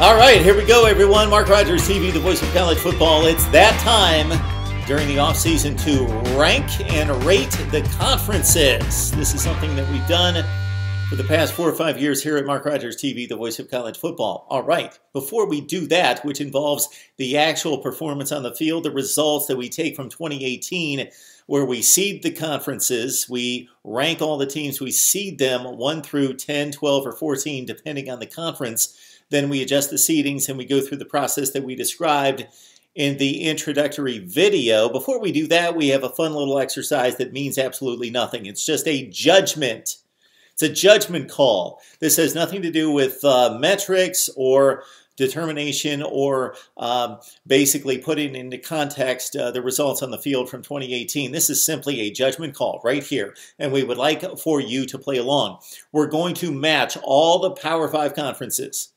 All right, here we go, everyone. Mark Rogers TV, the voice of college football. It's that time during the offseason to rank and rate the conferences. This is something that we've done for the past 4 or 5 years here at Mark Rogers TV, the voice of college football. All right, before we do that, which involves the actual performance on the field, the results that we take from 2018, where we seed the conferences, we rank all the teams, we seed them 1 through 10, 12, or 14, depending on the conference. Then we adjust the seedings and we go through the process that we described in the introductory video. Before we do that, we have a fun little exercise that means absolutely nothing. It's just a judgment. It's a judgment call. This has nothing to do with metrics or determination or basically putting into context the results on the field from 2018. This is simply a judgment call right here, and we would like for you to play along. We're going to match all the Power 5 conferences.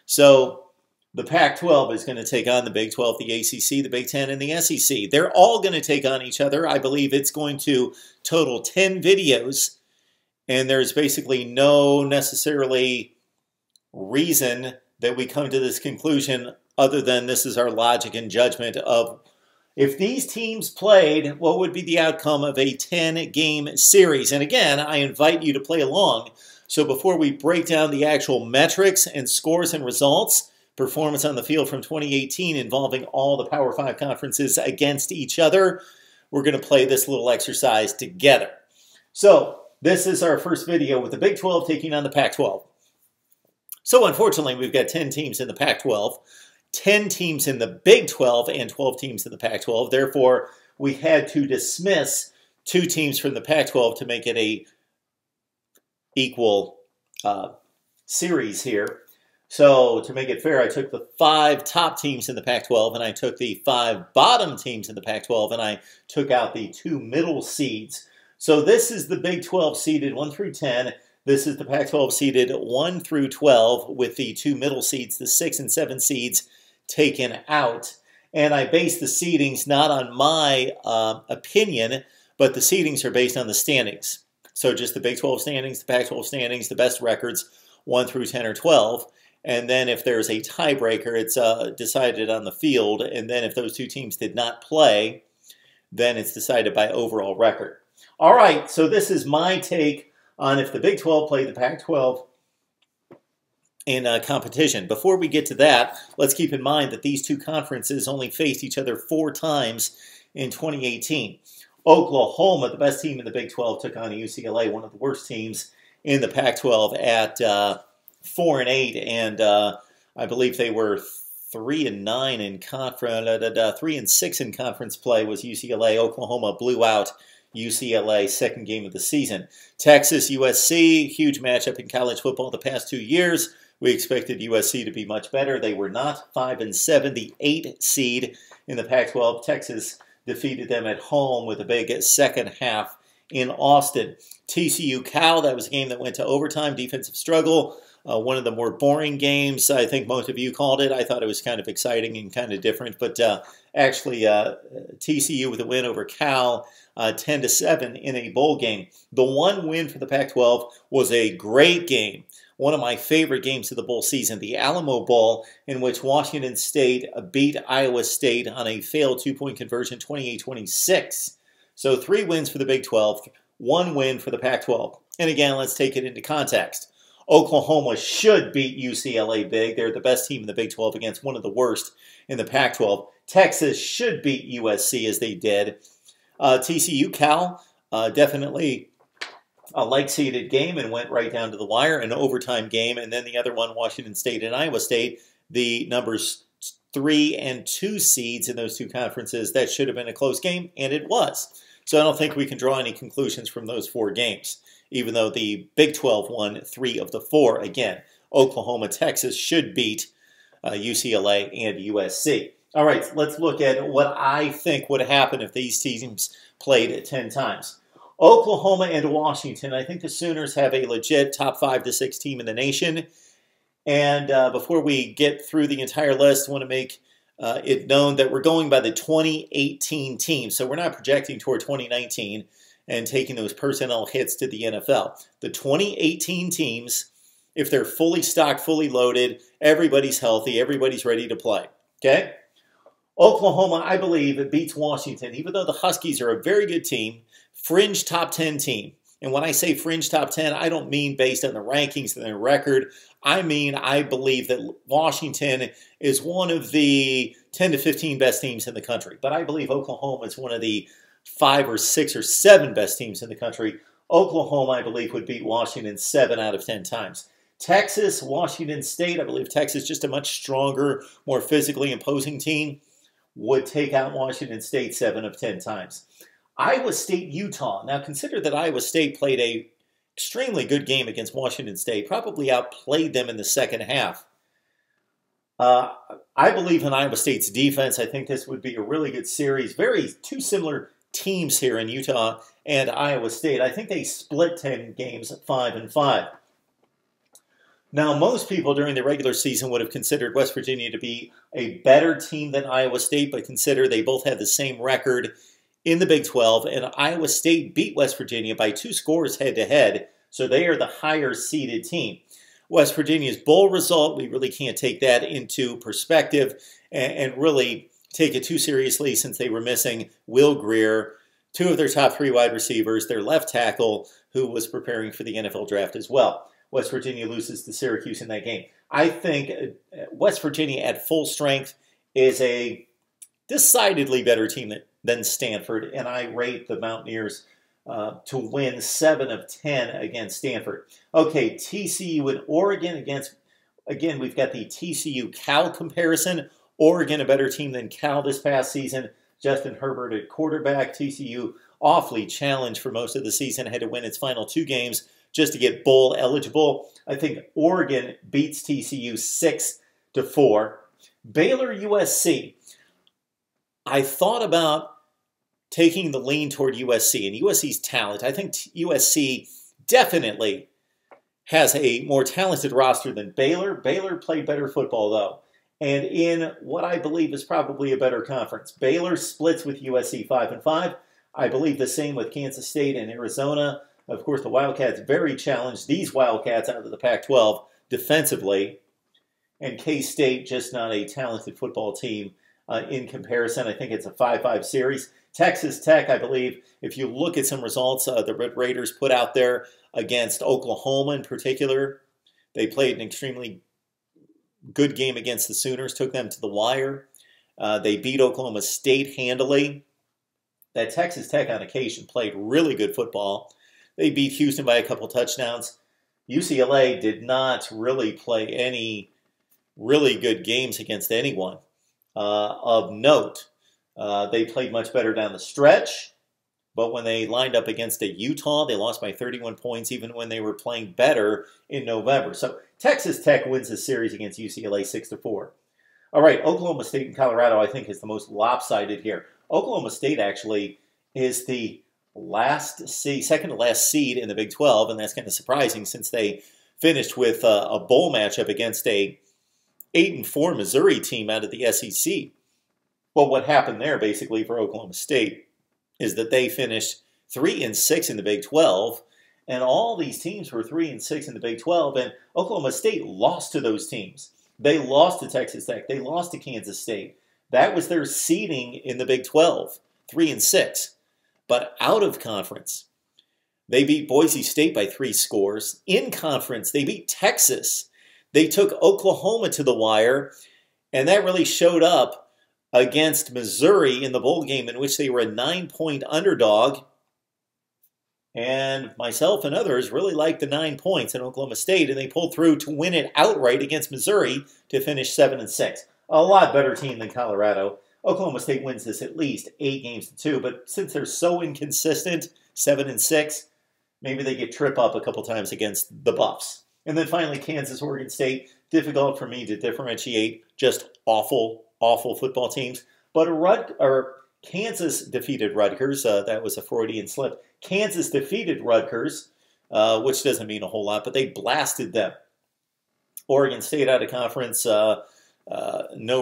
So the Pac-12 is going to take on the Big 12, the ACC, the Big 10, and the SEC. They're all going to take on each other. I believe it's going to total 10 videos, and there's basically no necessarily reason that we come to this conclusion other than this is our logic and judgment of if these teams played, what would be the outcome of a 10-game series? And again, I invite you to play along. So before we break down the actual metrics and scores and results, performance on the field from 2018 involving all the Power 5 conferences against each other, we're going to play this little exercise together. So this is our first video with the Big 12 taking on the Pac-12. So unfortunately, we've got 10 teams in the Pac-12, 10 teams in the Big 12, and 12 teams in the Pac-12. Therefore, we had to dismiss 2 teams from the Pac-12 to make it a equal series here. So to make it fair, I took the 5 top teams in the Pac-12 and I took the 5 bottom teams in the Pac-12 and I took out the 2 middle seeds. So this is the Big 12 seeded 1 through 10. This is the Pac-12 seeded 1 through 12 with the 2 middle seeds, the 6 and 7 seeds taken out. And I based the seedings not on my opinion, but the seedings are based on the standings. So just the Big 12 standings, the Pac-12 standings, the best records, 1 through 10 or 12. And then if there's a tiebreaker, it's decided on the field. And then if those 2 teams did not play, then it's decided by overall record. All right, so this is my take on if the Big 12 played the Pac-12 in competition. Before we get to that, let's keep in mind that these 2 conferences only faced each other 4 times in 2018. Oklahoma, the best team in the Big 12, took on UCLA, one of the worst teams in the Pac-12 at 4-8, and I believe they were 3-9 in conference. 3-6 in conference play was UCLA. Oklahoma blew out UCLA, second game of the season. Texas, USC, huge matchup in college football the past 2 years. We expected USC to be much better. They were not. 5-7, the 8 seed in the Pac-12. Texas defeated them at home with a big second half in Austin. TCU Cal, that was a game that went to overtime, defensive struggle. One of the more boring games, I think most of you called it. I thought it was kind of exciting and kind of different, but actually TCU with a win over Cal, 10-7 in a bowl game. The one win for the Pac-12 was a great game. One of my favorite games of the bowl season, the Alamo Bowl, in which Washington State beat Iowa State on a failed 2-point conversion, 28-26. So 3 wins for the Big 12, 1 win for the Pac-12. And again, let's take it into context. Oklahoma should beat UCLA big. They're the best team in the Big 12 against one of the worst in the Pac-12. Texas should beat USC as they did. TCU Cal, definitely a like-seeded game and went right down to the wire, an overtime game. And then the other one, Washington State and Iowa State, the numbers 3 and 2 seeds in those 2 conferences. That should have been a close game, and it was. So I don't think we can draw any conclusions from those 4 games, even though the Big 12 won 3 of the 4. Again, Oklahoma, Texas should beat UCLA and USC. All right, let's look at what I think would happen if these teams played 10 times. Oklahoma and Washington, I think the Sooners have a legit top 5 to 6 team in the nation. And before we get through the entire list, I want to make it known that we're going by the 2018 team. So we're not projecting toward 2019 and taking those personnel hits to the NFL. The 2018 teams if they're fully stocked, fully loaded, everybody's healthy, everybody's ready to play. Okay? Oklahoma, I believe, it beats Washington, even though the Huskies are a very good team, fringe top 10 team. And when I say fringe top 10, I don't mean based on the rankings and their record. I mean, I believe that Washington is one of the 10 to 15 best teams in the country. But I believe Oklahoma is one of the 5 or 6 or 7 best teams in the country. Oklahoma, I believe, would beat Washington 7 out of 10 times. Texas, Washington State, I believe Texas, just a much stronger, more physically imposing team, would take out Washington State 7 of 10 times. Iowa State, Utah. Now consider that Iowa State played a extremely good game against Washington State, probably outplayed them in the second half. I believe in Iowa State's defense. I think this would be a really good series. Two similar teams here in Utah and Iowa State. I think they split 10 games at 5-5. Now, most people during the regular season would have considered West Virginia to be a better team than Iowa State, but consider they both had the same record in the Big 12, and Iowa State beat West Virginia by 2 scores head-to-head, so they are the higher-seeded team. West Virginia's bowl result, we really can't take that into perspective and really take it too seriously since they were missing Will Grier, 2 of their top 3 wide receivers, their left tackle, who was preparing for the NFL draft as well. West Virginia loses to Syracuse in that game. I think West Virginia at full strength is a decidedly better team than Stanford, and I rate the Mountaineers to win 7 of 10 against Stanford. Okay, TCU and Oregon again, we've got the TCU-Cal comparison. Oregon, a better team than Cal this past season. Justin Herbert at quarterback. TCU awfully challenged for most of the season, had to win its final 2 games just to get bowl eligible. I think Oregon beats TCU 6-4. Baylor USC. I thought about taking the lean toward USC and USC's talent. I think USC definitely has a more talented roster than Baylor. Baylor played better football, though, and in what I believe is probably a better conference. Baylor splits with USC 5-5. I believe the same with Kansas State and Arizona. Of course, the Wildcats very challenged. These Wildcats out of the Pac-12 defensively, and K-State just not a talented football team in comparison. I think it's a 5-5 series. Texas Tech, I believe, if you look at some results the Red Raiders put out there against Oklahoma in particular, they played an extremely good game against the Sooners, took them to the wire. They beat Oklahoma State handily. That Texas Tech on occasion played really good football. They beat Houston by a couple touchdowns. UCLA did not really play any really good games against anyone of note. They played much better down the stretch, but when they lined up against a Utah, they lost by 31 points even when they were playing better in November. So Texas Tech wins this series against UCLA 6-4. All right, Oklahoma State and Colorado I think is the most lopsided here. Oklahoma State actually is the second to last seed in the Big 12, and that's kind of surprising since they finished with a bowl matchup against a 8-4 Missouri team out of the SEC. Well, what happened there basically for Oklahoma State is that they finished 3-6 in the Big 12, and all these teams were 3-6 in the Big 12, and Oklahoma State lost to those teams. They lost to Texas Tech. They lost to Kansas State. That was their seeding in the Big 12, 3-6. But out of conference, they beat Boise State by 3 scores. In conference, they beat Texas. They took Oklahoma to the wire, and that really showed up against Missouri in the bowl game in which they were a 9-point underdog. And myself and others really liked the 9 points in Oklahoma State, and they pulled through to win it outright against Missouri to finish 7-6. A lot better team than Colorado. Oklahoma State wins this at least 8-2, but since they're so inconsistent, 7-6, maybe they get trip up a couple times against the Buffs. And then finally, Kansas, Oregon State. Difficult for me to differentiate just awful football teams. But Kansas defeated Rutgers. That was a Freudian slip. Kansas defeated Rutgers, which doesn't mean a whole lot, but they blasted them. Oregon State out of conference. No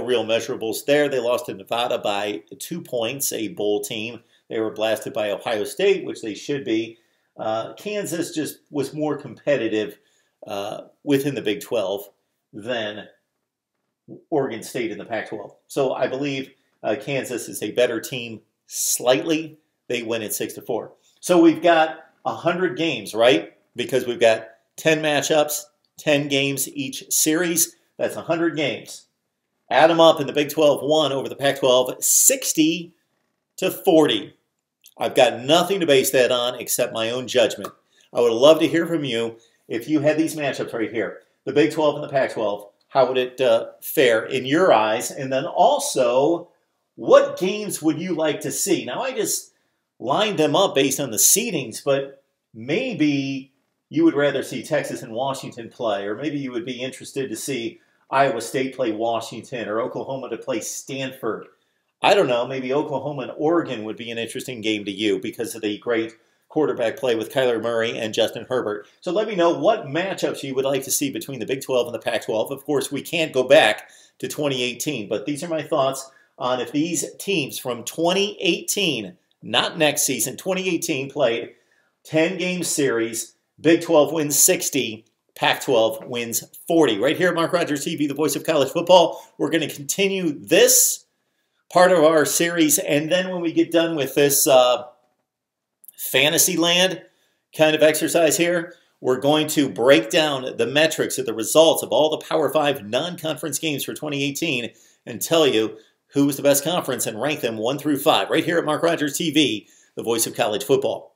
real measurables there. They lost to Nevada by 2 points, a bowl team. They were blasted by Ohio State, which they should be. Kansas just was more competitive within the Big 12 than Oregon State in the Pac-12. So I believe Kansas is a better team slightly. They win at 6-4. So we've got 100 games, right? Because we've got 10 matchups, 10 games each series. That's 100 games. Add them up, in the Big 12 won over the Pac-12 60-40. I've got nothing to base that on except my own judgment. I would love to hear from you if you had these matchups right here. The Big 12 and the Pac-12, how would it fare in your eyes? And then also, what games would you like to see? Now, I just lined them up based on the seedings, but maybe you would rather see Texas and Washington play, or maybe you would be interested to see Iowa State play Washington, or Oklahoma to play Stanford. I don't know, maybe Oklahoma and Oregon would be an interesting game to you because of the great quarterback play with Kyler Murray and Justin Herbert. So let me know what matchups you would like to see between the Big 12 and the Pac-12. Of course, we can't go back to 2018, but these are my thoughts on if these teams from 2018, not next season, 2018 played 10-game series, Big 12 wins 60, Pac-12 wins 40. Right here at Mark Rogers TV, the voice of college football, we're going to continue this part of our series, and then when we get done with this fantasy land kind of exercise here, we're going to break down the metrics of the results of all the Power 5 non-conference games for 2018 and tell you who was the best conference and rank them 1 through 5. Right here at Mark Rogers TV, the voice of college football.